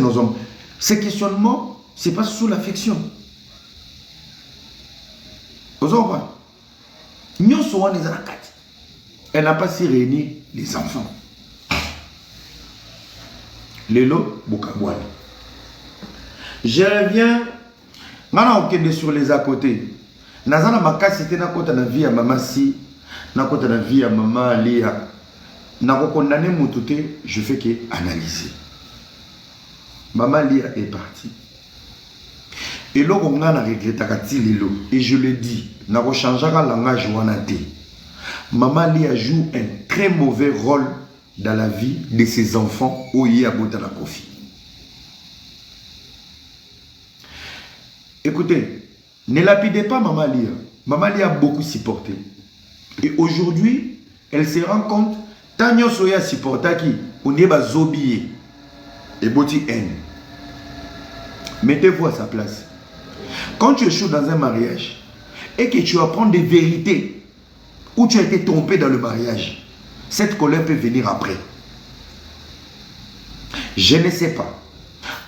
nos hommes. Ces questionnements, c'est pas sous l'affection. Vous avez compris? Nous sommes les ancêtres. Elle n'a pas si réuni les enfants. Lelo Bukabouane. Je reviens. Maintenant, on est sur les à côté. Nazana Maka, c'était na kota na vie à maman si, na kota na vie à maman Léa. Na condamné Moutouté, je fais que analyser. Maman Léa est partie. Et là, on a regretté Lelo. Et je le dis, na changera le langage wanate. Maman Léa joue un très mauvais rôle dans la vie de ses enfants au Yabota la Kofi. Écoutez, ne lapidez pas Maman Léa. Maman Léa a beaucoup supporté. Et aujourd'hui, elle se rend compte, Tanyo Soya supporta qui, on est zobié. Et boti haine. Mettez-vous à sa place. Quand tu échoues dans un mariage et que tu apprends des vérités où tu as été trompé dans le mariage, cette colère peut venir après. Je ne sais pas.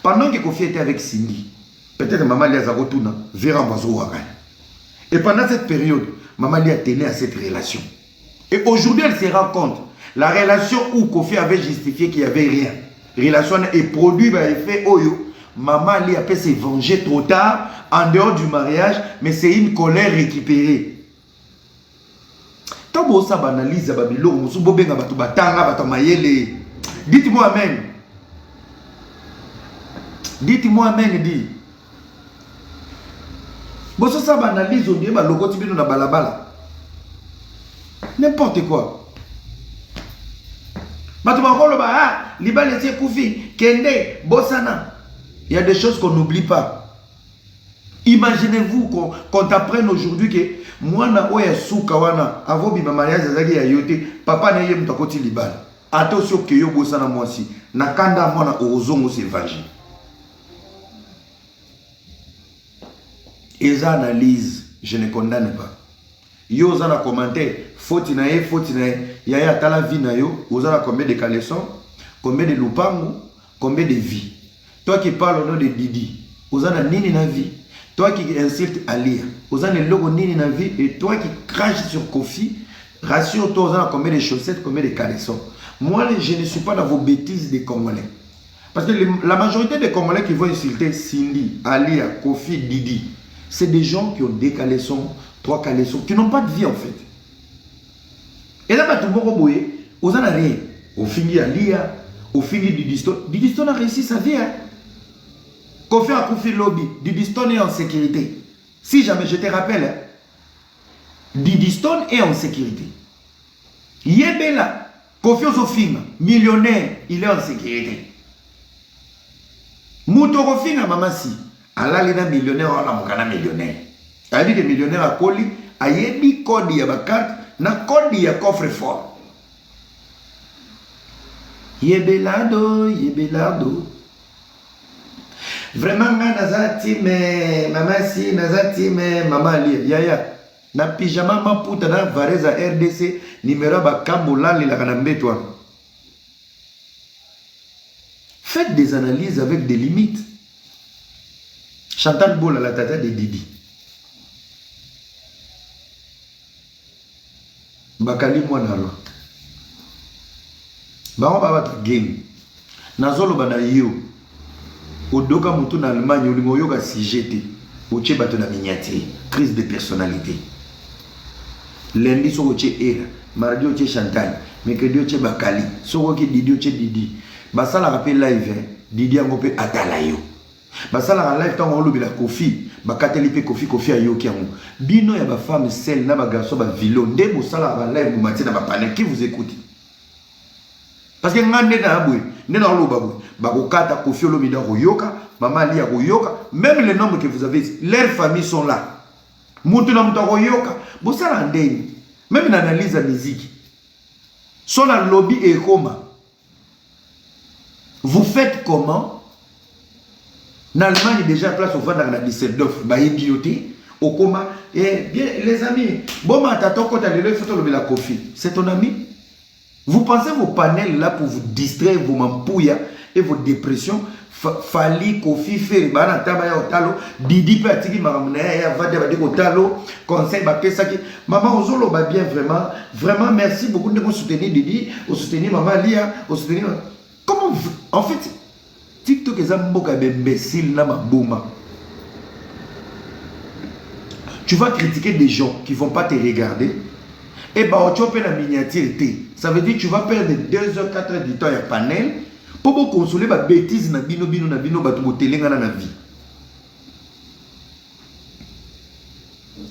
Pendant que Kofi était avec Cindy, peut-être Maman Léa Zarotuna verra Mazouara. Et pendant cette période, Maman Léa tenait à cette relation. Et aujourd'hui, elle se rend compte, la relation où Kofi avait justifié qu'il n'y avait rien, relation et produit par effet Oyo, Maman Léa peut se venger trop tard, en dehors du mariage, mais c'est une colère récupérée. Dites-moi amen. Dites-moi amen, dit. Bosso ça banalise, on dit, logo tibino na balabala. N'importe quoi. Il y a des choses qu'on n'oublie pas. Imaginez-vous qu'on t'apprenne aujourd'hui que moi na oya soukawana avant bima mariage zaki ya yote papa na yem takoti libala. Attention que yo bosana moi si na kanda mwana ozongo se vanger. Et ça analyse, je ne condamne pas. Yo ozana commentaire, faute na yaya tala vie na yo, ozana combien de caleçons, combien de lupango, combien de vies. Toi qui parles au nom de Didi, ozana nini na vie. Toi qui insultes Alia, ozana logo nini na vie, et toi qui craches sur Kofi, rassure-toi ozana combien de chaussettes, combien de caleçons. Moi, je ne suis pas dans vos bêtises des Congolais. Parce que la majorité des Congolais qui vont insulter Cindy, Alia, Kofi, Didi, c'est des gens qui ont des caleçons, 3 caleçons, qui n'ont pas de vie en fait. Et là, tout le monde aux en rien. Au fini Alia, au fini Didi Stone. Didi Stone a réussi sa vie. Hein? Kofi a Kofi Lobby, Didi Stone est en sécurité. Si jamais je te rappelle, hein, Didi Stone est en sécurité. Yebela, Kofi Osofima, millionnaire, il est en sécurité. Moutorofina Mamasi. Allah est millionnaire, on a millionnaire. Il dit que millionnaire à Koli, a yebi kodi ya bakarte, na kodi ya coffre fort. Yebelado, yebelado. Vraiment, nazati me, maman si, nazati me, maman li, yaya. Na pyjama ma puta na vareza RDC, numéro ba kambola li la kanambetwa. Faites des analyses avec des limites. Chantal Bola, la tata de Didi. Bakali Mwanalo. Baron Babata Game. Nazolo Bana Yo. Odoka Moutou na Allemagne, Olingo Yoga CGT. Oche Bato na Mignati. Crise de personnalité. Lundi, so Oche Era. Mardi, Oche Chantal. Mercredi, Oche Bakali. So Oche Didi, Oche Didi. Basala rappel live. Didi Angope Atalayo. Basala en live tant on lobi la Kofi, bakateli pe Kofi a yoki amu. Bino ya ba femme celle na ba garçon ba vilo nde bosala en live mumati na ba panel qui vous écoute. Parce que ngande na abwe, nde na loba bwe, ba kokata Kofi lobi da yoka, maman Lia yoka, même les nombres que vous avez, leurs familles sont là. Mutu na mutu yoka, bosala ndeni. Même na analyse la musique. Son la lobby et comment. Vous faites comment? En Allemagne, déjà, place au Vandar la Düsseldorf, au coma. Et bien, les amis, bon, c'est ton ami. Vous pensez vos panels là pour vous distraire, vos mampouillas et vos dépressions. Fali Kofi Ferry bana taba ya otalo Didi pe atiki makamuna ya vade ba diko otalo conseil ba pesa ki maman ozolo ba bien vraiment merci beaucoup de soutenir Didi, au soutenir maman Lia, au soutenir comment en fait TikTok est un mboka imbécile na maboma. Tu vas critiquer des gens qui vont pas te regarder et bah tu vas la miniature. Ça veut dire que tu vas perdre 2 heures 4 heures du temps à panel pour consoler ma bêtise na bino batu telenga na vie.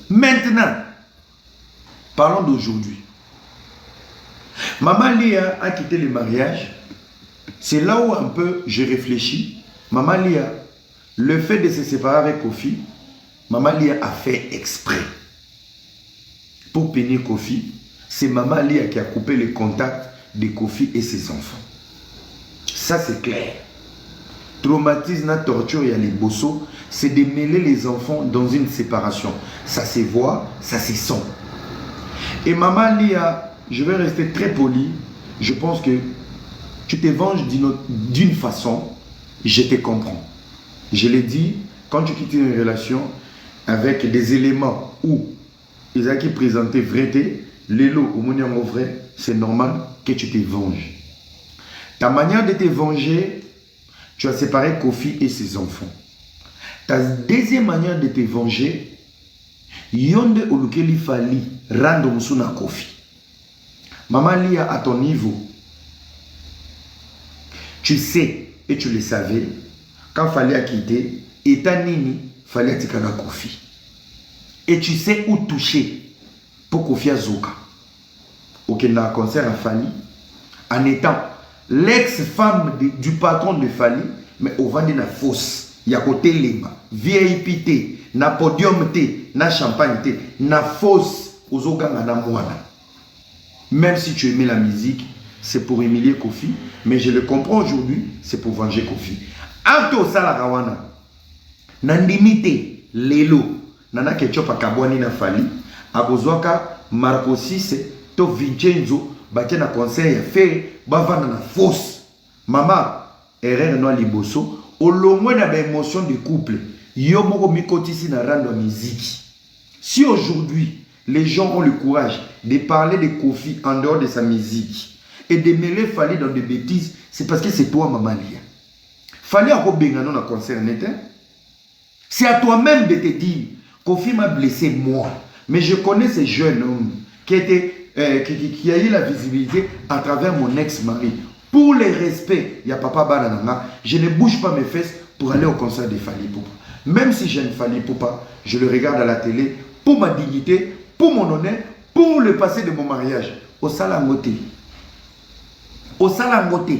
Maintenant, parlons d'aujourd'hui. Maman Lia a quitté le mariage. C'est là où un peu je réfléchis. Maman Lia, le fait de se séparer avec Kofi, Maman Lia a fait exprès pour punir Kofi. C'est Maman Lia qui a coupé le contact de Kofi et ses enfants. Ça c'est clair. Traumatisme, la torture et les bossos, c'est de mêler les enfants dans une séparation. Ça se voit, ça se sent. Et Maman Lia, je vais rester très poli. Je pense que tu te venges d'une façon, je te comprends. Je l'ai dit, quand tu quittes une relation avec des éléments où ils ont qui présentaient vérité, les lots au monde vrai, c'est normal que tu te venges. Ta manière de te venger, tu as séparé Kofi et ses enfants. Ta deuxième manière de te venger, yonde olukeli fali rando musuna Kofi. Maman Lia, à ton niveau, tu sais et tu le savais, quand fallait quitter, et ta nini, fallait tikana Kofi. Et tu sais où toucher pour Kofi Azuka. Auquel n'a concert à Fali, en étant l'ex-femme du patron de Fali, mais au vent de la fosse, il y a côté libre, VIP T, na podium T, na champagne T, na fosse aux oganga na moana. Même si tu aimais la musique, c'est pour humilier Kofi, mais je le comprends aujourd'hui, c'est pour venger Kofi. Anto Salarawana, Nandimite, Lelo, Nana Ketchup a Kabwani na Fali, Abozwaka, Marco 6, To Vincenzo, Batia na conseil, fait, Bavana na fosse. Maman, erreur no liboso, au loin de l'émotion du couple, Yomoko Mikotisi na rando musique. Si aujourd'hui, les gens ont le courage de parler de Kofi en dehors de sa musique et de mêler Fali dans des bêtises, c'est parce que c'est toi, Maman Lia. Fali a Robengano dans le concert net. C'est à toi-même de te dire, Kofi m'a blessé moi. Mais je connais ces jeunes hommes qui a eu la visibilité à travers mon ex-mari. Pour le respect, il y a Papa Banananga, je ne bouge pas mes fesses pour aller au concert de Fali Poupa. Même si j'aime Fali Poupa, je le regarde à la télé pour ma dignité, pour mon honneur, pour le passé de mon mariage. Au Salangote. Au Salangote.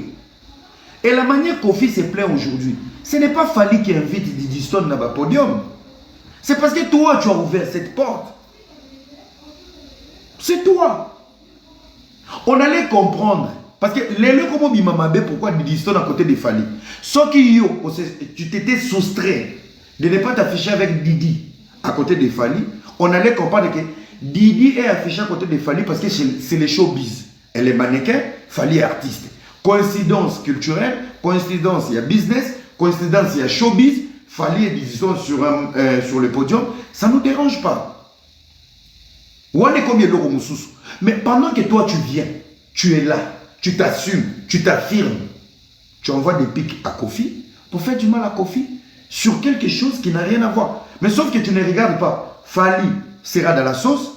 Et la manière Kofi se plaint aujourd'hui, ce n'est pas Fali qui invite Didi Stone dans le podium. C'est parce que toi, tu as ouvert cette porte. C'est toi. On allait comprendre. Parce que les lieux comme Bimamabe, pourquoi Didi Stone à côté de Fali? Sauf que tu t'étais soustrait de ne pas t'afficher avec Didi à côté de Fali. On allait comprendre que Didi est affiché à côté de Fali parce que c'est les showbiz. Elle est mannequin, Fali est artiste. Coïncidence culturelle, coïncidence il y a business, coïncidence il y a showbiz, Fali est disons sur le podium, ça ne nous dérange pas. Mais pendant que toi tu viens, tu es là, tu t'assumes, tu t'affirmes, tu envoies des pics à Kofi pour faire du mal à Kofi sur quelque chose qui n'a rien à voir. Mais sauf que tu ne regardes pas. Fali sera dans la sauce,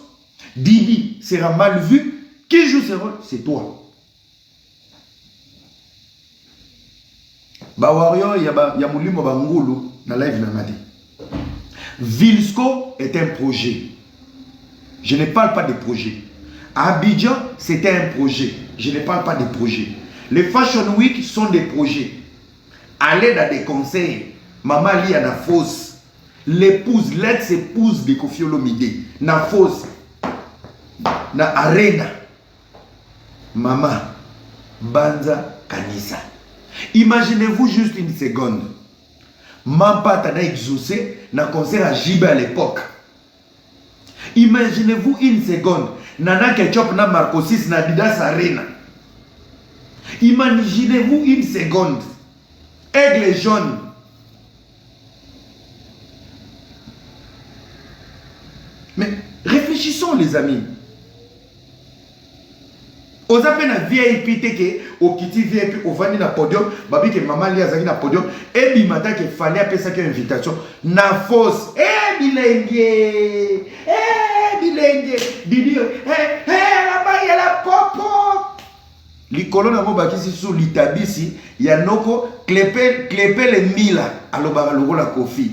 Didi sera mal vu. Qui joue ce rôle? C'est toi. Bawario, il y a Moulimo Bangulu dans la live Namadi. Vilsco est un projet. Je ne parle pas de projet. Abidjan, c'était un projet. Je ne parle pas de projet. Les Fashion Week sont des projets. Aller dans des conseils. Maman Lia na fosse. L'épouse, l'ex-épouse de Kofi Olomide. Na fosse. Na arena. Maman. Banza Kanisa. Imaginez-vous juste une seconde. Mampa t'a exaucé na concert à Jibe à l'époque. Imaginez-vous une seconde. Nana Ketchup na Marco 6 na Didas Arena. Imaginez-vous une seconde. Aigle jaune. Mais réfléchissons les amis. Aux appels à VIP teke, au kiti VIP, au vani na podium, babi que maman li azaki na podium, et bimata que fallait appeler ça qu'une invitation. Na fausse, bilenge, Didi, là-bas il y a la popo. Likolo na mo bakisi sous litabisi, ya noko klepe les mila, aloba logo la kofi.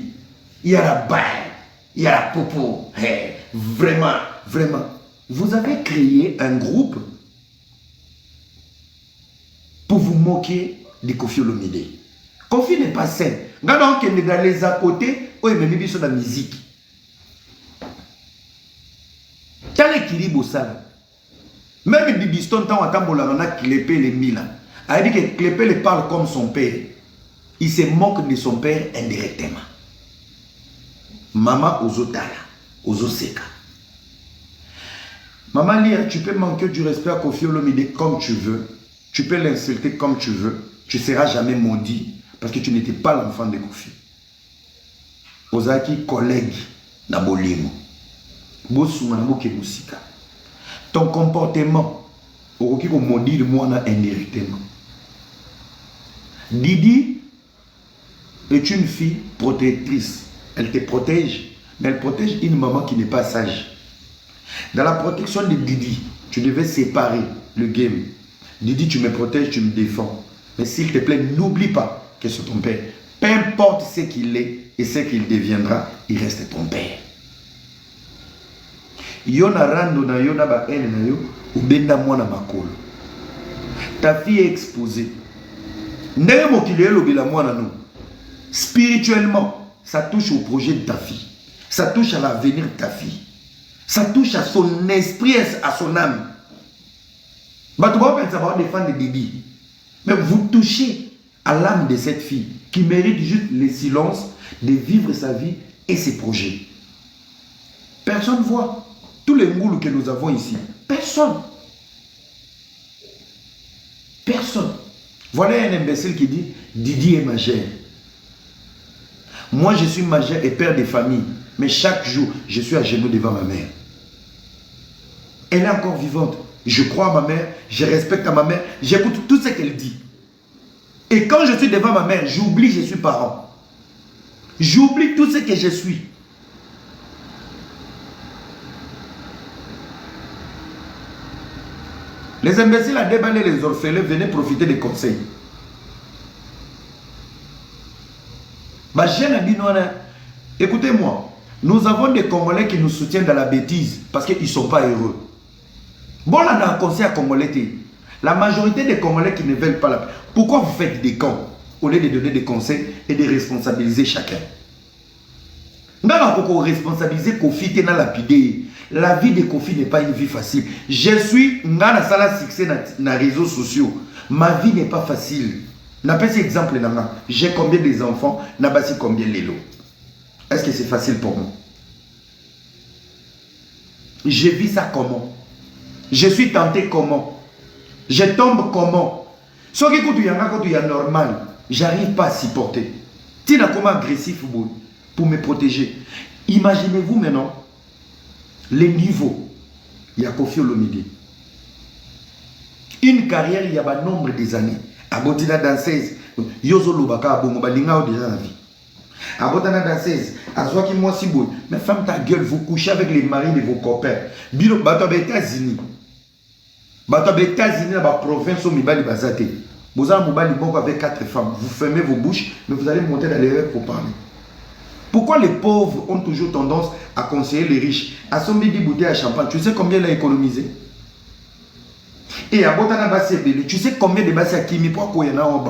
Il y a la baille, il y a la popo. Vraiment, vraiment. Vous avez créé un groupe pour vous moquer de Koffi Olomide. Koffi n'est pas sain. Regardons qu'il est dans les à côté, où il met sur la musique. Quel équilibre ça? Même Bibiston, tant à Tambola, Clépé les mille. A dit que Clépé le parle comme son père. Il se moque de son père indirectement. Maman aux otala, aux oseka. Maman Lia, tu peux manquer du respect à Koffi Olomide comme tu veux. Tu peux l'insulter comme tu veux. Tu ne seras jamais maudit parce que tu n'étais pas l'enfant de Koffi. Ozaki collègue na bolimo. Ton comportement okoki ko maudire moi indirectement. Didi est une fille protectrice. Elle te protège, mais elle protège une maman qui n'est pas sage. Dans la protection de Didi, tu devais séparer le game. Didi, tu me protèges, tu me défends. Mais s'il te plaît, n'oublie pas que c'est ton père. Peu importe ce qu'il est et ce qu'il deviendra, il reste ton père. Yona rando na yona ba ene na yo, ubenda mwana makolo. Ta fille est exposée. Ndenge mokile lobela mwana no. Spirituellement, ça touche au projet de ta fille. Ça touche à l'avenir de ta fille. Ça touche à son esprit, à son âme. Tu vas savoir défendre Didi. Mais vous touchez à l'âme de cette fille qui mérite juste le silence de vivre sa vie et ses projets. Personne ne voit. Tous les ngoulous que nous avons ici. Personne. Personne. Voilà un imbécile qui dit Didi est majeur. Moi, je suis majeur et père de famille. Mais chaque jour, je suis à genoux devant ma mère. Elle est encore vivante. Je crois à ma mère, je respecte à ma mère, j'écoute tout ce qu'elle dit. Et quand je suis devant ma mère, j'oublie que je suis parent. J'oublie tout ce que je suis. Les imbéciles à déballer les orphelins, venaient profiter des conseils. Ma jeune écoutez-moi, nous avons des Congolais qui nous soutiennent dans la bêtise parce qu'ils ne sont pas heureux. Bon, là, on a un conseil à Congolais. La majorité des Congolais qui ne veulent pas la paix. Pourquoi vous faites des camps au lieu de donner des conseils et de responsabiliser chacun? Nous avons responsabilisé Koffi qui n'a lapidé. La vie de Koffi n'est pas une vie facile. Je suis dans la succès dans les réseaux sociaux. Ma vie n'est pas facile. N'a pas cet exemple. J'ai combien d'enfants? N'a pas combien de lots? Est-ce que c'est facile pour moi? Je vis ça comment? Je suis tenté comment? Je tombe comment? Ce qui est normal, j'arrive pas à supporter. Tu n'as comment agressif pour me protéger. Imaginez-vous maintenant les niveaux. Il y a Koffi Olomide. Une carrière, il y a un nombre des années. Abotina danseuse, Yozo Lobaka, Bongo Balinga déjà la vie. Abotana danseuse, Azwaki moi si beau. Mais femme ta gueule, vous couchez avec les maris de vos copains. Bilo, bato aux États-Unis. Bato aux États-Unis, dans la province où Mibali Bazate. Vous avez Mibali Bongo avec 4 femmes. Vous fermez vos bouches, mais vous allez monter dans les rêves pour parler. Pourquoi les pauvres ont toujours tendance à conseiller les riches? À son midi bouteille à champagne, tu sais combien il a économisé? Et à Botana Bassi, tu sais combien de Bassi à Kimi? Pourquoi il y en a?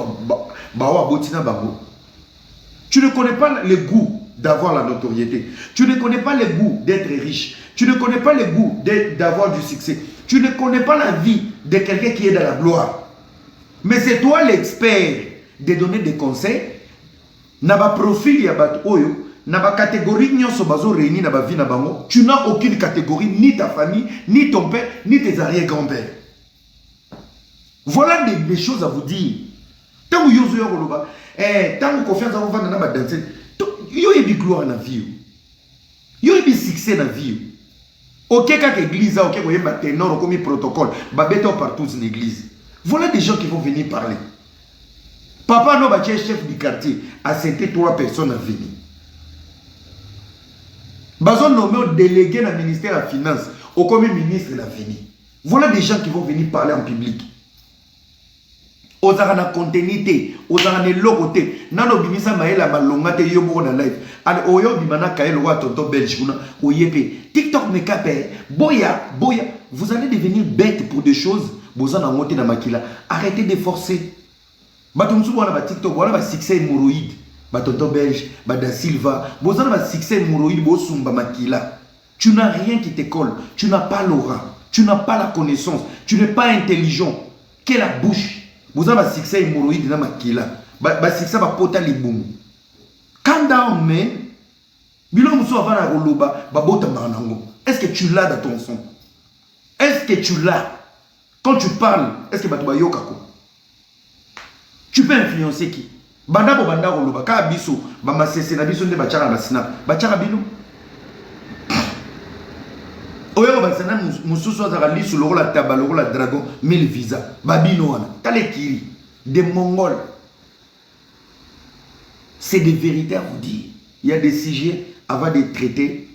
Tu ne connais pas le goût d'avoir la notoriété. Tu ne connais pas le goût d'être riche. Tu ne connais pas le goût d'avoir du succès. Tu ne connais pas la vie de quelqu'un qui est dans la gloire. Mais c'est toi l'expert de donner des conseils. Naba profil ya bat oyo. Naba catégorie nyonso bazo réuni naba vie na bango. Tu n'as aucune catégorie, ni ta famille, ni ton père, ni tes arrière-grands-pères. Voilà des choses à vous dire. Tant que yozo yokoloba, tant que confiance on va dans ma danser. Yo yebi gloire na vie. Yo yebi succès na vie. OK quand église OK ko yeba ténor comme protocole, ba beto partout dans l'église. Voilà des gens qui vont venir parler. Papa no ba chef du quartier a cité 3 personnes à venir. Bazon nommé au délégué dans le ministère de la finance, au comme ministre de l'avenir. Voilà des gens qui vont venir parler en public. Aux arana continuité, aux arana logoté, nano bimisa maela malongate yobo na live. Al oyo bimana kaelo wa tonto belge kuna oyepe. TikTok me kapé, boya. Vous allez devenir bête pour des choses. Bozana monter na makila. Arrêtez de forcer. Batumsu wana ba TikTok wana ba succès hémorroïde. Batonto belge, da Silva, bozana ba succès hémorroïde bosumba makila. Tu n'as rien qui te colle, tu n'as pas l'aura, tu n'as pas la connaissance, tu n'es pas intelligent. Quelle la bouche. Bozana ba succès hémorroïde na makila. Ba succès ba pota liboum. Calm down man. Bilo muso avana roloba ba bota manango. Est-ce que tu l'as dans ton son? Est-ce que tu l'as? Quand tu parles, est-ce que batu ba yokako? Tu peux influencer qui? Banda bo banda roloba ka biso ba masese na biso nde bachara na snap bachara bino oyo ba sana mususu azaka lisu lokola taba lokola dragon 1000 visa babino wana tale kiri des mongols. C'est des vérités à vous dire. Il y a des sujets avant de traiter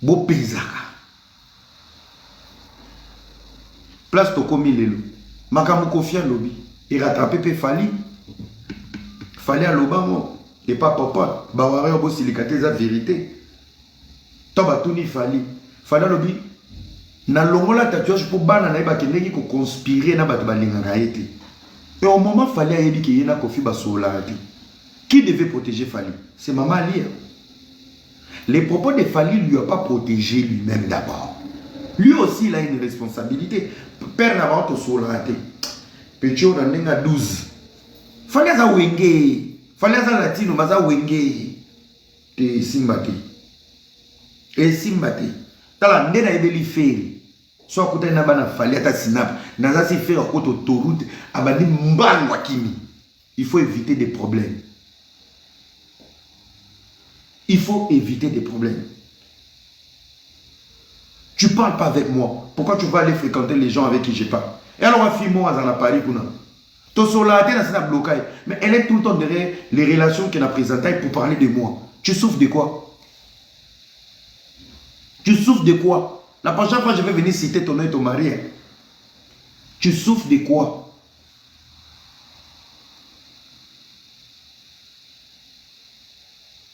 bo pezaka place to komi lelo makambo kofia lobby et rattraper pe fallait à l'Obama et pas papa baware obo silikate za vérité toba tuni fallait lobby na longola tatouage pour bana na ba kendeki ko conspirer na bato balingaka été et au moment fallait ayebi ki yena kofi ba solati qui devait protéger Fali? C'est maman Ali. Les propos de Fali lui ont pas protégé lui-même d'abord. Lui aussi il a une responsabilité. Père n'a pas solati petit on a 12. Fallait za wenge, fallait za latino maza wenge te simbati. Et simbati. Tala ndena ebeli feri. So akuta na bana fallait ata sinap. Naza si faire ko to route abandi mbangwa kimi. Il faut éviter des problèmes. Il faut éviter des problèmes. Tu parles pas avec moi. Pourquoi tu vas aller fréquenter les gens avec qui je parle? Et alors, fille-moi, à Paris, mais elle est tout le temps derrière les relations qu'elle a présentées pour parler de moi. Tu souffres de quoi? Tu souffres de quoi? La prochaine fois, je vais venir citer ton nom et ton mari. Tu souffres de quoi?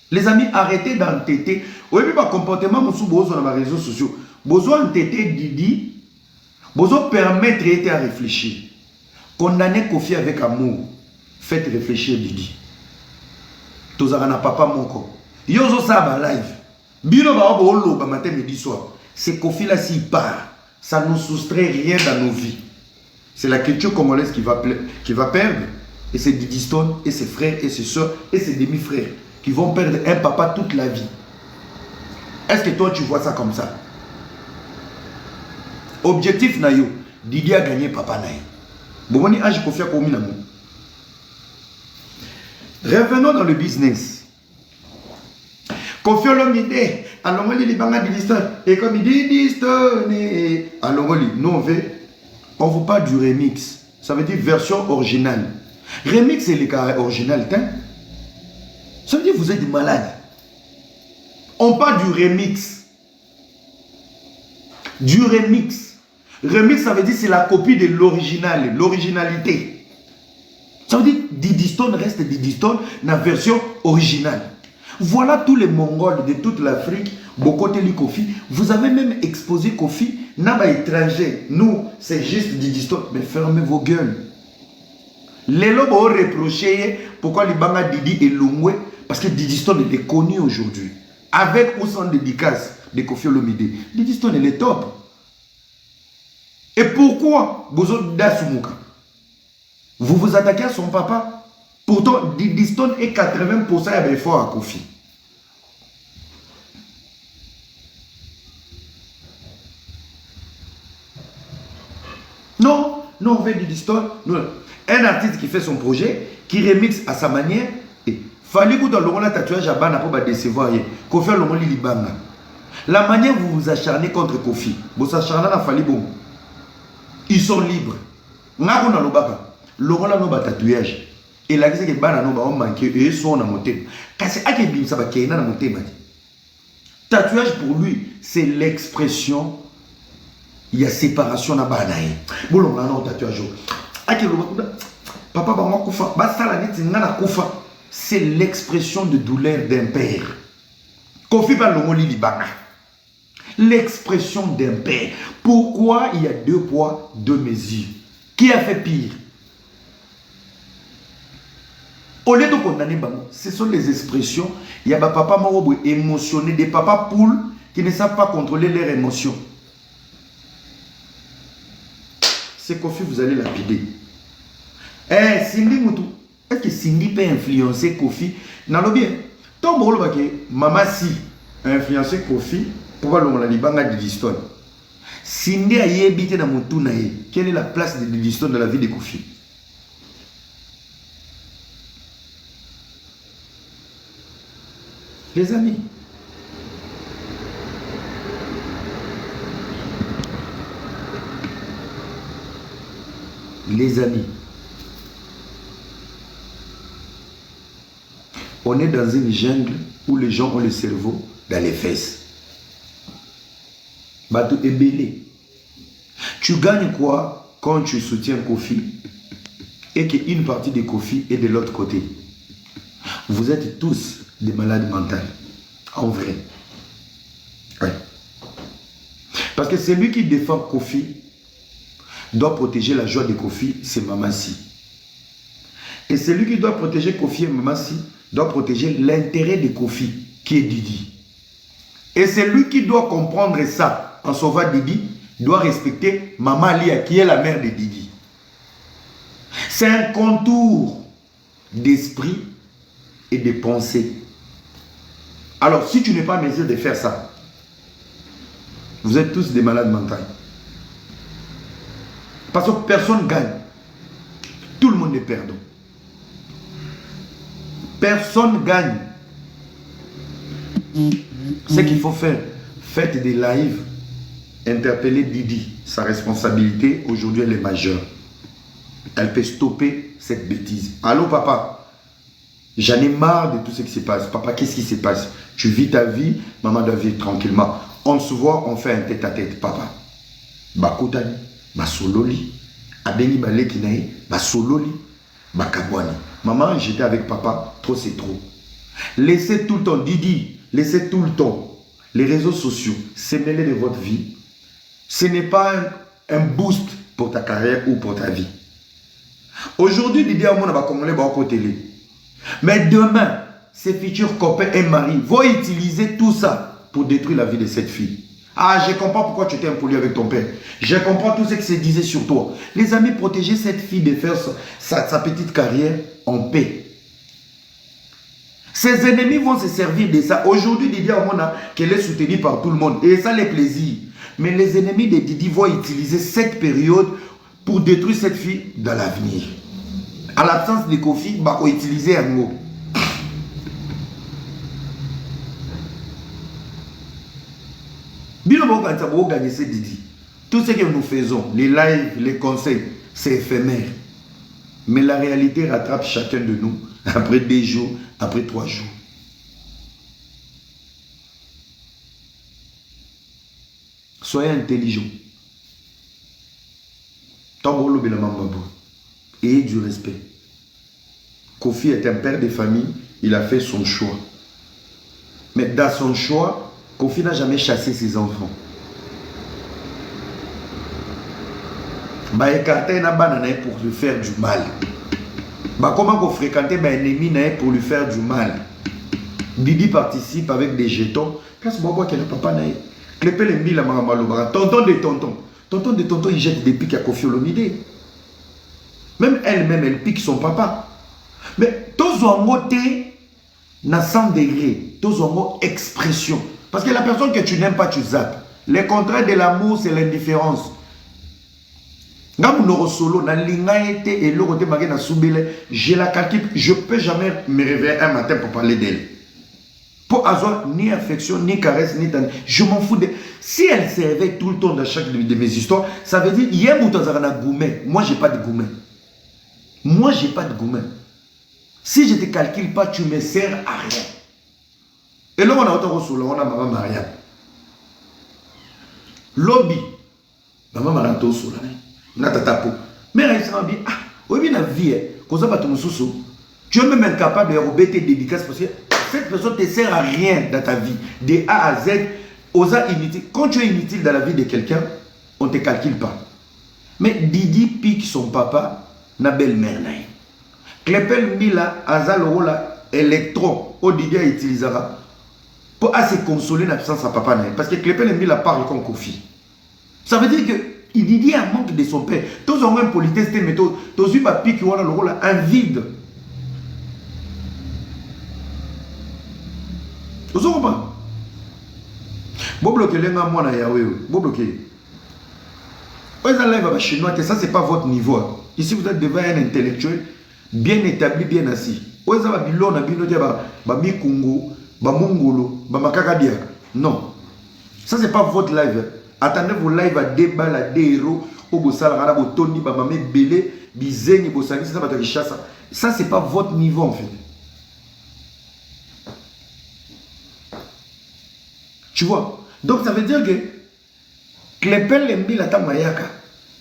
Les amis, arrêtez d'entêter. Oui, mais ma comportement, sur les réseaux sociaux. Besoin d'entêter Didi. Besoin permettre à réfléchir. Condamner Kofi avec amour. Faites réfléchir Didi. Tozarana papa moko. Yozo Saba live. Bino ba olo ba matin midi soir. C'est Kofi là s'il part. Ça ne nous soustrait rien dans nos vies. C'est la culture congolaise qui va perdre. Et c'est Didi Stone et ses frères et ses soeurs et ses demi-frères qui vont perdre un papa toute la vie. Est-ce que toi tu vois ça comme ça? Objectif Nayo, Didi a gagné papa Nayo. Bomoni age Kofi Komi Namo. Revenons dans le business. Kofi Olomide, allons-y les bangas Didi Stone. Et comme il dit Didi Stone, allons-y, nous on vous parle du remix. Ça veut dire version originale. Remix c'est le cas original, hein? Ça veut dire que vous êtes malade. On parle du remix. Du remix. Remix, ça veut dire c'est la copie de l'original, l'originalité. Ça veut dire Didi Stone reste Didi Stone dans la version originale. Voilà tous les Mongols de toute l'Afrique, Bokote li Kofi. Vous avez même exposé Kofi, n'a étranger. Nous, c'est juste Didi Stone. Mais fermez vos gueules. Les lobes ont reproché pourquoi les Banga Didi et Lungwe. Parce que Didi Stone est connu aujourd'hui. Avec ou sans dédicace de Kofi Olomide. Didi Stone il est top. Et pourquoi vous vous attaquez à son papa? Pourtant, Didi Stone est 80% fort à Kofi. Non, on veut Didi Stone. Un artiste qui fait son projet, qui remixe à sa manière. Et fallait que dans le tatouage à Bana pour décevoir. Kofi a le Libanga. La manière où vous vous acharnez contre Kofi, vous acharnez à Fali bon. Ils sont libres. N'a pas l'obaka. L'oron a nos tatouages. Et la question que Bana no ba manqué et son à monter. Car c'est à qui bim ça va qui est na monter. Tatouage pour lui, c'est l'expression. Il y a séparation na banaï. Bon, on a un tatouage. Papa, c'est l'expression de douleur d'un père. Kofi l'expression d'un père. Pourquoi il y a 2 poids, 2 mesures? Qui a fait pire? Au lieu de condamner, ce sont les expressions. Il y a des papas émotionnés, des papas poules qui ne savent pas contrôler leurs émotions. C'est Kofi, vous allez lapider. Cindy Moutou, est-ce que Cindy peut influencer Kofi? Non, bien. Tant que maman si a influencé Kofi, pour voir le Libanga de Didiston. Cindy a habité dans Moutou naïe. Quelle est la place de Didiston dans la vie de Kofi? Les amis. Les amis. On est dans une jungle où les gens ont le cerveau dans les fesses. Bateau est belé. Tu gagnes quoi quand tu soutiens Kofi et qu'une partie de Kofi est de l'autre côté? Vous êtes tous des malades mentaux. En vrai. Oui. Parce que celui qui défend Kofi doit protéger la joie de Kofi, c'est Mamassi. Et celui qui doit protéger Kofi et Mamassi doit protéger l'intérêt de Kofi, qui est Didi. Et celui qui doit comprendre ça en sauvant Didi, doit respecter Maman Lia, qui est la mère de Didi. C'est un contour d'esprit et de pensée. Alors, si tu n'es pas en mesure de faire ça, vous êtes tous des malades mentaux. Parce que personne ne gagne. Tout le monde est perdant. Personne ne gagne. Ce qu'il faut faire, faites des lives, interpellez Didi. Sa responsabilité, aujourd'hui, elle est majeure. Elle peut stopper cette bêtise. Allô, papa? J'en ai marre de tout ce qui se passe. Papa, qu'est-ce qui se passe? Tu vis ta vie, maman doit vivre tranquillement. On se voit, on fait un tête-à-tête. Papa, bakotani, basololi, abeni balekinae, basololi, bakabwani. Maman, j'étais avec papa, trop c'est trop. Laissez tout le temps, Didi, laissez tout le temps les réseaux sociaux se mêler de votre vie. Ce n'est pas un boost pour ta carrière ou pour ta vie. Aujourd'hui, Didi a mon abakomole bako télé. Mais demain, ses futurs copains et maris vont utiliser tout ça pour détruire la vie de cette fille. Ah, je comprends pourquoi tu étais impoli avec ton père. Je comprends tout ce qui se disait sur toi. Les amis, protégez cette fille de faire sa petite carrière en paix. Ses ennemis vont se servir de ça. Aujourd'hui, Didi Amona, qu'elle est soutenue par tout le monde. Et ça, les plaisirs. Mais les ennemis de Didi vont utiliser cette période pour détruire cette fille dans l'avenir. À l'absence de Kofi, ils vont utiliser un mot. Tout ce que nous faisons, les lives, les conseils, c'est éphémère. Mais la réalité rattrape chacun de nous après 2 jours, après 3 jours. Soyez intelligents. Ayez du respect. Kofi est un père de famille, il a fait son choix. Mais dans son choix, Kofi n'a jamais chassé ses enfants. Écarter na banane pour lui faire du mal. Comment qu'on fréquenter un ennemi pour lui faire du mal. Didi participe avec des jetons. Qu'est-ce que le papa n'a clépé les mille à Maramaloba. Tonton de tonton. Tonton de tonton, il jette des pics à Kofi Olomide. Même elle-même, elle pique son papa. Mais tous ont moté na 100 degrés. Tous ont expression. Parce que la personne que tu n'aimes pas, tu zappes. Le contraire de l'amour, c'est l'indifférence. Ngamou solo, na linga été et l'autre côté na soubele, j'ai la calcule, je peux jamais me réveiller un matin pour parler d'elle. Pour avoir ni affection, ni caresse, ni tendresse. Je m'en fous de... Si elle se réveille tout le temps dans chaque de mes histoires, ça veut dire, hier, moi, j'ai pas de gourmet. Moi, j'ai pas de gourmet. Si je ne te calcule pas, tu me sers à rien. Et là, on a autant reçu, on a maman Marianne. Lobby. Maman Marianne, tu as reçu, là. Mais elle s'en dit, ah, oui, la vie, quand ça va te sous, tu es même incapable de rebeller tes dédicaces parce que cette personne ne te sert à rien dans ta vie. De A à Z, osa inutile. Quand tu es inutile dans la vie de quelqu'un, on ne te calcule pas. Mais Didi pique son papa, na belle-mère. Klepel Mila, Azalola, électron, au Didi utilisera pour se consoler l'absence de papa. Parce que Klepel Mila parle comme Kofi. Ça veut dire que Didi a un manque de son père. Tous ont un politesse, mais tous eu ma pique, un vide. Vous comprenez? Vous bloquez les gens, moi, vous bloquez. Vous êtes chinois, ça, c'est pas votre niveau. Ici, vous êtes devant un intellectuel bien établi, bien assis. Vous êtes un bilon, un bilon, un Congo, un Mongolo, un Makakadia. Non. Ça, c'est pas votre live. Attendez vos lives à débat, à des héros, au Bossal, à la Tony, à Mamé Belé, Bizeni, Bossali, ça va te chasser. Ça, c'est pas votre niveau, en fait. Tu vois? Donc ça veut dire que Klepel Mbila Tamayaka,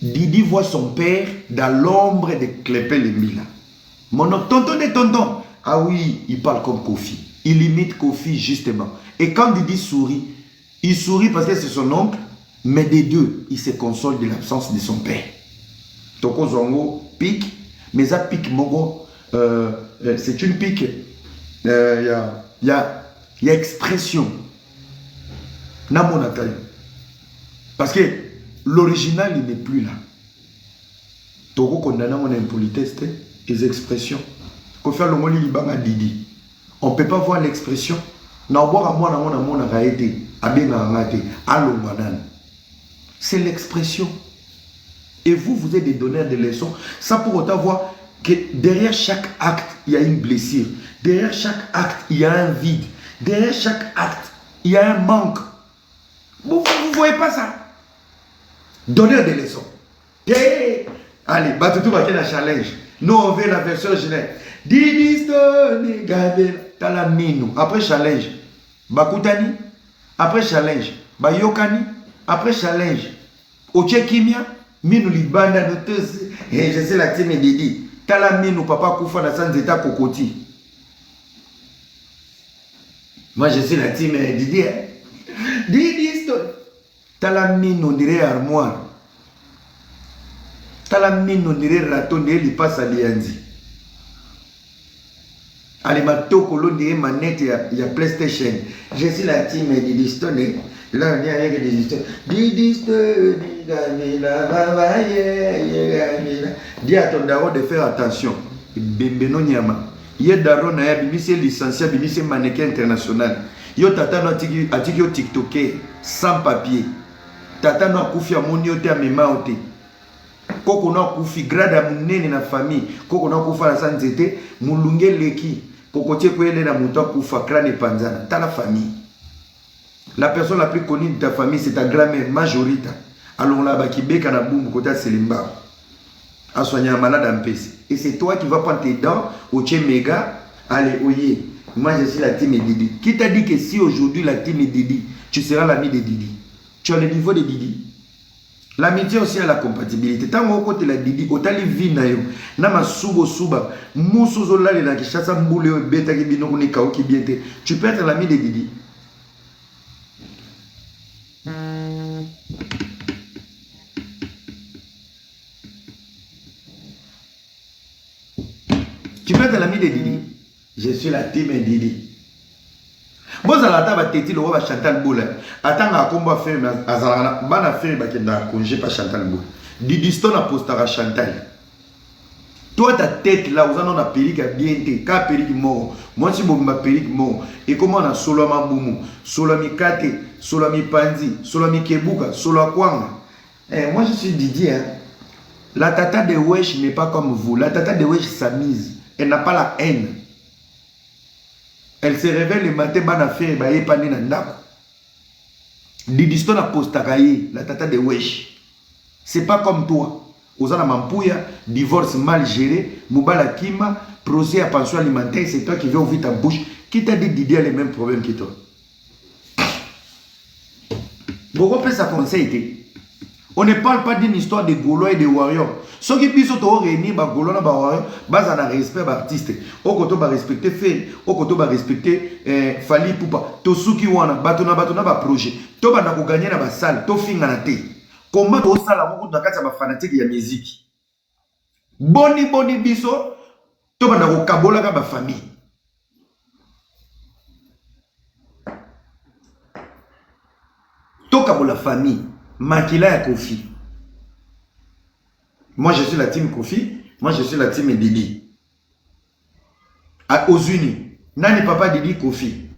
Didi voit son père dans l'ombre de Klepel Mbila. Mon tonton de tonton. Ah oui, il parle comme Kofi. Il imite Kofi justement. Et quand Didi sourit, il sourit parce que c'est son oncle, mais des deux, il se console de l'absence de son père. Toko Zongo pique, mais ça pique Mogo, c'est une pique. Il y a expression. Parce que l'original, il n'est plus là. Toko condamne mon impolitesse, les expressions. Qu'on fait le mot libanga Didi. On ne peut pas voir l'expression. C'est l'expression. Et vous, vous êtes des donneurs de leçons. Ça pour autant voir que derrière chaque acte, il y a une blessure. Derrière chaque acte, il y a un vide. Derrière chaque acte, il y a un manque. Vous ne voyez pas ça? Donneur des leçons. Hey. Allez, Batutu va la challenge. Nous, on veut la version originale. Didi Stone, Gabel, Talamino. Après challenge. Bakutani. Après challenge. Bayokani. Après challenge. Ochekimia. Minou Libanda. Et je sais la team Didi. Talamino, papa Koufa, na Sanzeta Kokoti. Moi, je sais la team Didi. Didi Stone. Talamino, on dirait armoire. Talamino, on dirait raton, il passe à Lianzi. Allez, ma tokolo, on dirait manette, il y a PlayStation. Je suis la team Didi Stone. Là, on est avec des histoires. Didi Stone, dis à ton daron de faire attention. Bembeno Nyama. Il y a daron, il est licencié, il est mannequin international. Yo tata no atiki yo tiktoker sans papier. Tata no akufi amoni yo te amema ote. Koko no akufi grade munene na famille. Koko no akufa na sanzete mulunge leki. Koko tie kwele na muto akufa crâne panzana. Ta la famille. La personne la plus connue de ta famille c'est ta grand-mère Majorita. Alors là ba kibeka na boum kota Selimba. A soigner un malade en PC. Et c'est toi qui vas prendre tes dents au Tchéméga. Allez, oye. Moi, je suis la team de Didi. Qui t'a dit que si aujourd'hui la team est Didi, tu seras l'ami de Didi? Tu as le niveau de Didi. L'amitié aussi a la compatibilité. Tant qu'on côté la Didi, au tali vina yo, nama subo suba, mousso zola le na kishasa mboule yo beta ki bino kuni kao ki biente. Tu peux être l'ami de Didi. Tu peux être l'ami de Didi. Je suis la team Didi. Bon, ça va têter le roi Chantal Boula. Attends, à combat faire, à bana faire, à congé pas Chantal Boula. Didi Stone a posté à Chantal. Toi, ta tête là, vous en avez péri à bien te, qu'à péri mort. Moi, si vous m'avez péri mort. Et comment on a Solama Boumou, Solami Kate, Solami Panzi, Solami Kebuka, Sola Kwanga. Moi, je suis Didi. Hein. La tata de Wesh n'est pas comme vous. La tata de Wesh s'amuse. Elle n'a pas la haine. Elle se réveille le matin, bana fait, ba épani na ndako. Didisto na postakaye, la tata de Wesh. C'est pas comme toi. Ozana Mampouya, divorce mal géré, Moubala Kima, procès à pension alimentaire, c'est toi qui veux ouvrir ta bouche. Qui t'a dit Didier a les mêmes problèmes que toi? Beaucoup peut ça conseiller. On ne parle pas d'une histoire de Gaulois et de Warriors. Ceux qui disent qu'ils réunir les Gaulois et les Warriors, ils ont respect des artistes. Au côté, ils respectent Fé. Au côté, ils respectent Fali Poupa. Tosuki Wana, Batona projet. Tout le monde gagner dans la salle. Tout le monde comment tu as la beaucoup de fanatique de la musique? Boni biso. Tout le monde kabola dans la famille. Tout kabola famille. Makila ya Kofi. Moi je suis la team Kofi. Moi je suis la team Didi. Aux Unis. Nani papa Didi Kofi.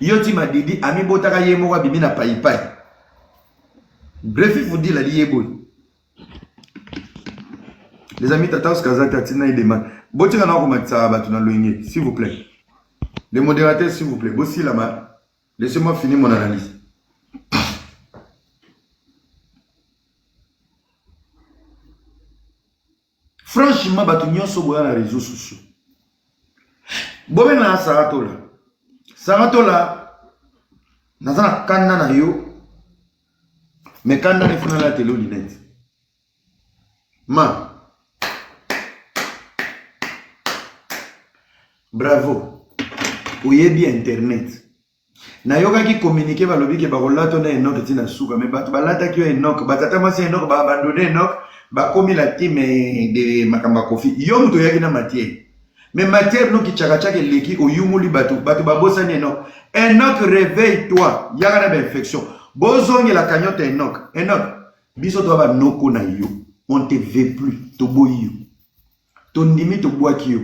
Yo team Didi. Ami botaka ye mora bimi na paipai. Bref, il faut dire la liéboy. Les amis Tataos Kazata Tina et Deman. Botika na komatsa batuna loinge. S'il vous plaît. Les modérateurs s'il vous plaît. Bossi là-bas. Laissez-moi finir mon analyse. Franchement, batu nyonso boya na réseaux sociaux. Bobe na Saratola. Saratola, nazana kanda na yo. Mais kanda ne funa la télé linette. Ma. Bravo. Oyebi internet. Na yoga ki communiquer balobi ke bakolato na Enoch tina suka. Mais batu balata ki Enoch. Batata mwasi Enoch ba abandonner Enoch. Ba komi la team de Makamba Kofi. Yo mto yaki na matière. Mais matière no ki chakachake leki oyumuli batu. Batu babosa ni Enoch. Enoch réveille-toi. Yaga na ba infection. Bozongi la cagnotte Enoch. Enoch. Biso to ba noko na yo. On te veut plus. Tobo yo. Ton nimi to boaki yo.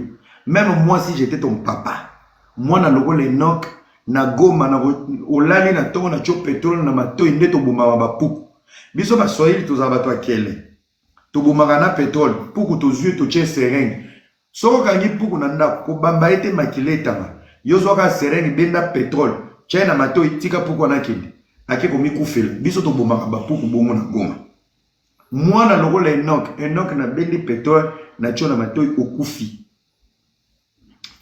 Même moi si j'étais ton papa. Moi na logo Enoch. Na goma na olali na tongo na cho pétrole na mato inde to boma ba puku. Biso ba soyili to za bato akele. Tobumagana pétrole pour que tes yeux te tiennent serein. Soko kangi pour qu'on anda ko bamba ete makileta ma. Yozo ka serein benda pétrole. Tiens mato itika pour qu'on akili. Ake komi kufela. Biso to bumaka ba pour bongo na goma. Moi na logo le Enoch na bendi pétrole na tiona mato okufi.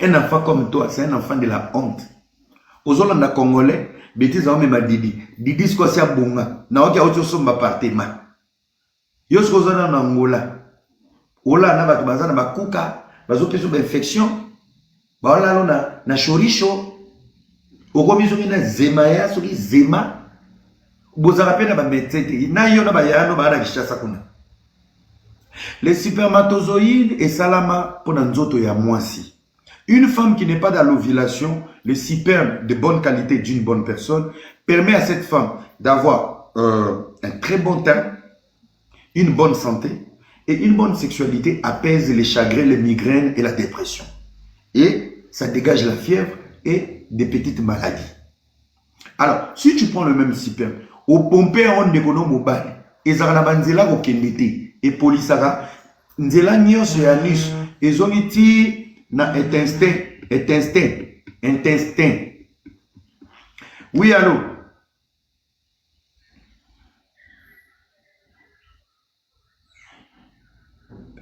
Un enfant comme toi, c'est un enfant de la honte. Aux Hollandais congolais, bêtises en même Didi. Didi quoi c'est bonga. Na okia auto somba appartement. Yos kozana na Angola. Ola na batu bazana bakuka, bazo peso ba infection. Ba ola na chorisho. Okomizo na zemaya soki zema. Bozara pe na ba metete. Na yo na ba yano ba na kishasa kuna. Les spermatozoïdes et salama pour nzoto ya mwasi. Une femme qui n'est pas dans l'ovulation, le sperme de bonne qualité d'une bonne personne permet à cette femme d'avoir un très bon teint, une bonne santé et une bonne sexualité apaise les chagrins, les migraines et la dépression. Et ça dégage la fièvre et des petites maladies. Alors, si tu prends le même sperme, au pompé on économe au bal, et zarabanzela au kendete, et polisara, nzela nyos et anus, et zoniti na intestin. Oui, allô?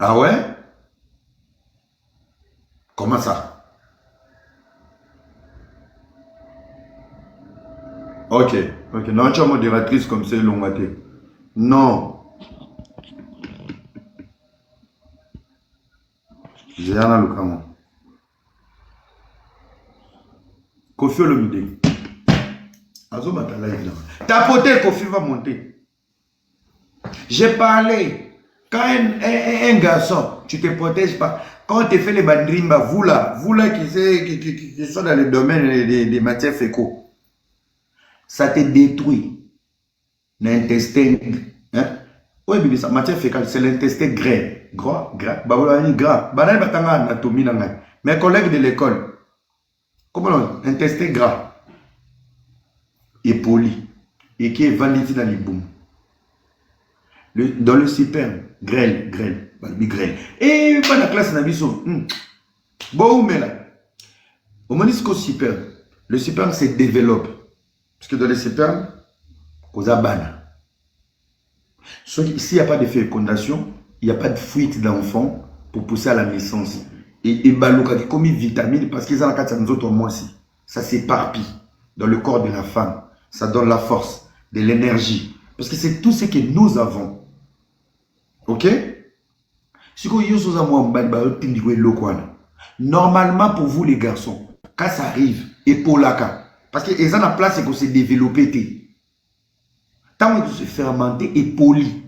Ah ouais? Comment ça? Ok. Non, tu as modératrice comme c'est long matin. Non. J'ai un le camon. Kofi Olomide. Azo matala live là. Tapoter Kofi va monter. J'ai parlé. Quand un garçon, tu ne te protèges pas. Quand tu fais les bandrimba, vous là qui sont dans le domaine des matières fécaux, ça te détruit l'intestin. Hein? Oui, mais ça, matière fécale, c'est l'intestin gras. Gras. Banal batanga anatomie nanga. Mes collègues de l'école, comment intestin gras et poli et qui est vendu dans les boumes. Dans le sperme, grêle. migraine. Et pas la classe nabiso. Bon, mais là. Au moment où le sperme se développe. Parce que dans les spermes, on a ban. S'il n'y a pas de fécondation, il n'y a pas de fuite d'enfants pour pousser à la naissance. Et baloka qui comme vitamine parce qu'ils ont la carte nous autres moi aussi. Ça s'éparpille dans le corps de la femme. Ça donne la force, de l'énergie. Parce que c'est tout ce que nous avons. Ok? Normalement pour vous les garçons, quand ça arrive, épaulaka. Parce que les gens en place, c'est qu'on s'est développé. Tant que se fermenter et poli.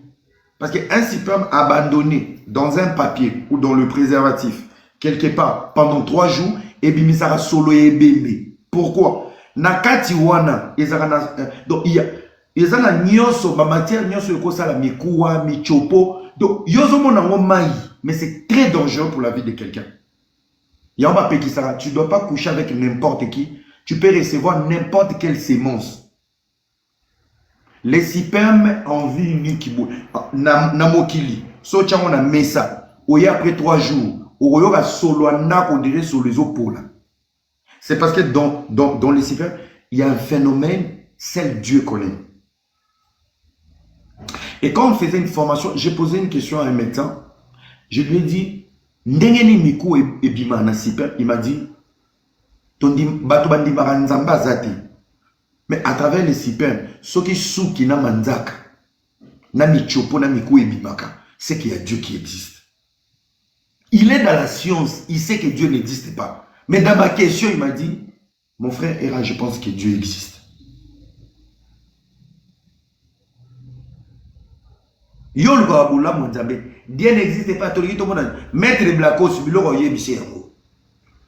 Parce qu'un sperme abandonné dans un papier ou dans le préservatif, quelque part, pendant 3 jours, et bien, ça va solo et bébé. Pourquoi? Nakati wana, donc il y a, ils ont la nyonso, ma matière nyonso, le kosa la mikuwa, michopo. Donc, yozo monango mai, mais c'est très dangereux pour la vie de quelqu'un. Yamba Pekisara, tu ne dois pas coucher avec n'importe qui. Tu peux recevoir n'importe quelle sémence. Les spermes en vie unique, namokili, sochamo na mesa, oya après 3 jours, oyo va solo na qu'on dirait sur les eaux là. C'est parce que dans les spermes, il y a un phénomène, seul Dieu connaît. Et quand on faisait une formation, j'ai posé une question à un médecin, je lui ai dit, ndengeni miku et bima na sperme, il m'a dit, tondi bato bandi baranzamba zati. Mais à travers les spermes, ceux qui sont qui na manzaka, na michopo, na miku et bimaka, c'est qu'il y a Dieu qui existe. Il est dans la science, il sait que Dieu n'existe pas. Mais dans ma question, il m'a dit, mon frère Era, je pense que Dieu existe. Yo le babula monzambe, Dieu n'existe pas. Maître Blacos, biloko yebisi yango.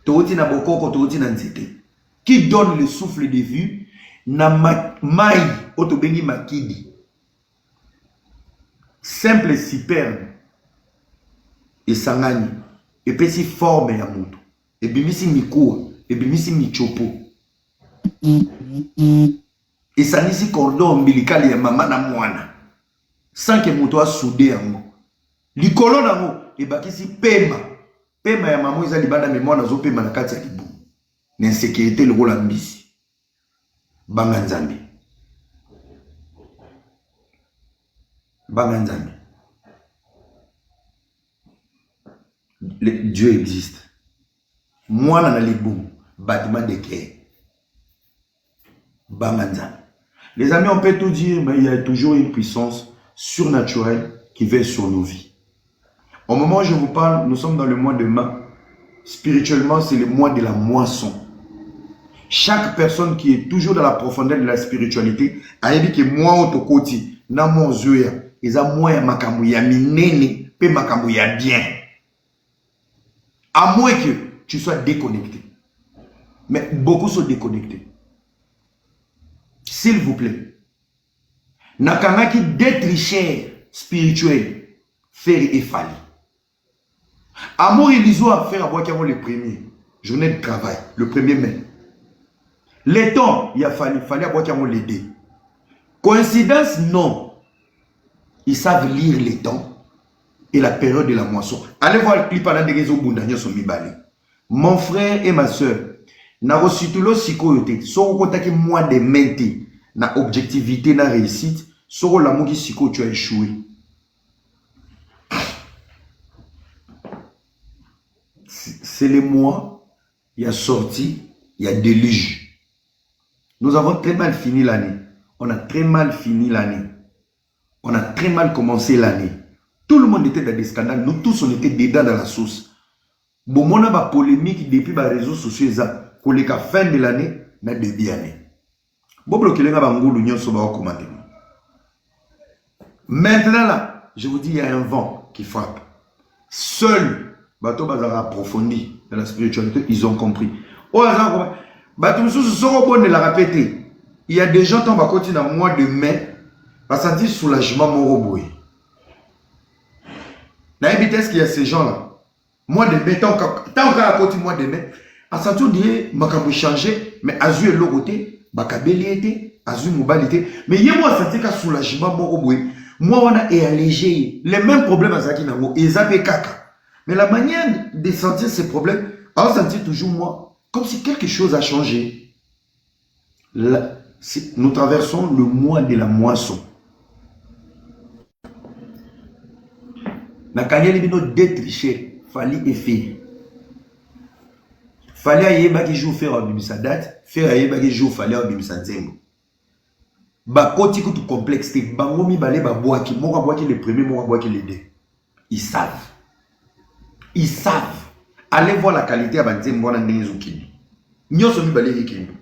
Touti na bokoko, touti na nzete. Qui donne le souffle de vie? Na mai otobengi makidi. Simple sperme et sangani et pesi forme ya mutu et bimisi mikuwa et bimisi michopo et sanisi cordon ombilical ya mama na mwana sans que mutu a soudé yango likolo nango et bakisi pema ya mama eza libanda me mwana zo pema na kati ya libu na insécurité le rôle mbisi banga nzambe. Dieu existe. Moi, dans les bouts, bâtiment de quai. Banganza. Les amis, on peut tout dire, mais il y a toujours une puissance surnaturelle qui veille sur nos vies. Au moment où je vous parle, nous sommes dans le mois de mai. Spirituellement, c'est le mois de la moisson. Chaque personne qui est toujours dans la profondeur de la spiritualité a dit que moi, autokoti, na mon zoya, ils ont moins makamou ya minene, pe makamou ya bien. À moins que tu sois déconnecté. Mais beaucoup sont déconnectés. S'il vous plaît. Nakangaki d'être cher spirituel, faire et fali. Amour et l'isou à faire avoir le premier. Journée de travail, le 1er mai. Les temps, il a fallu avoir l'aider. Coïncidence, non. Ils savent lire les temps et la période de la moisson. Allez voir le clip pendant des mon frère et ma soeur, na rositulo sikoyote, soko kotaki moi de mente, na objectivité, na réussite, soko la moki siko tu as échoué. C'est le mois, il y a sorti, il y a déluge. Nous avons très mal fini l'année. On a très mal fini l'année. On a très mal commencé l'année. Tout le monde était dans des scandales. Nous tous, on était dedans dans la sauce. Bon, on a ma polémique depuis les réseaux sociaux. Pour les fin de l'année, na début d'année. Maintenant, là, je vous dis, il y a un vent qui frappe. Seul, bateau bazar approfondi dans la spiritualité, ils ont compris. Il y a des gens qui vont continuer dans le mois de mai, va sentir soulagement moroboy. Est-ce qu'il y a ces gens-là? Mois de mai, tant qu'à continuer mois de mai, à sentir dire, je changer, mais Azu est l'autre côté, Bakabeli était, Azu Moubali était, mais il y a moi senti qu'un soulagement moroboy. Moi, on a allégé les mêmes problèmes à Zaki Nango, et Zabé Kaka. Mais la manière de sentir ces problèmes, on sentit toujours moi, comme si quelque chose a changé. Là, nous traversons le mois de la moisson. Na kanyeli bino d'être cher, fallait effet. Fallait ayeba qui joue faire abimisa date, faire ayeba qui joue fallait abimisa nzengo. Ba koti kutu complexe te, bango mi balé ba boaki, moka boaki le premier, moka boaki le deux. Ils savent. Ils savent. Allez voir la qualité à Banzembo na Ndengezukini. Nyoso mi balé ekendo.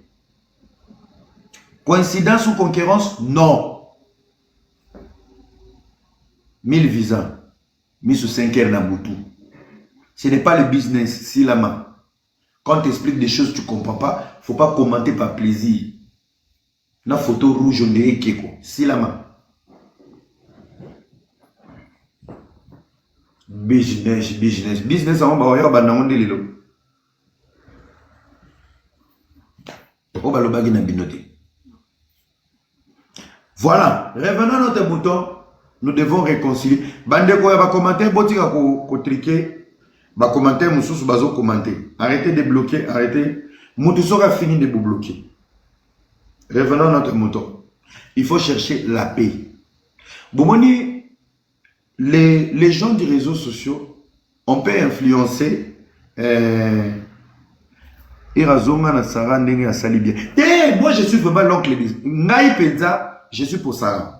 Coïncidence ou concurrence? Non. 1000 visas. Mis sous 5 heures dans Boutou. Ce n'est pas le business, si la main. Quand tu expliques des choses que tu ne comprends pas, il ne faut pas commenter par plaisir. La photo rouge, on est Keko. Si la main. Business. Business, on va voir, on va lilo. On va le baguer dans binoté. Voilà. Revenons à notre bouton. Nous devons réconcilier. Bande quoi va commenter, botika ko triquer. Va commenter, moussous bazo commenter. Arrêtez de bloquer, arrêtez. Moutou a fini de vous bloquer. Revenons à notre mouton. Il faut chercher la paix. Boumoni, les gens des réseaux sociaux, on peut influencer. Irazonga na Sarah ndenge ya sali bien. Moi je suis vraiment l'oncle Elise. Ngai Penza, je suis pour Sarah.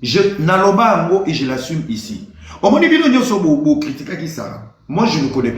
Je n'aloba ango et je l'assume ici. Au moment où nous sommes critiqués qui Sarah. Moi je ne connais pas.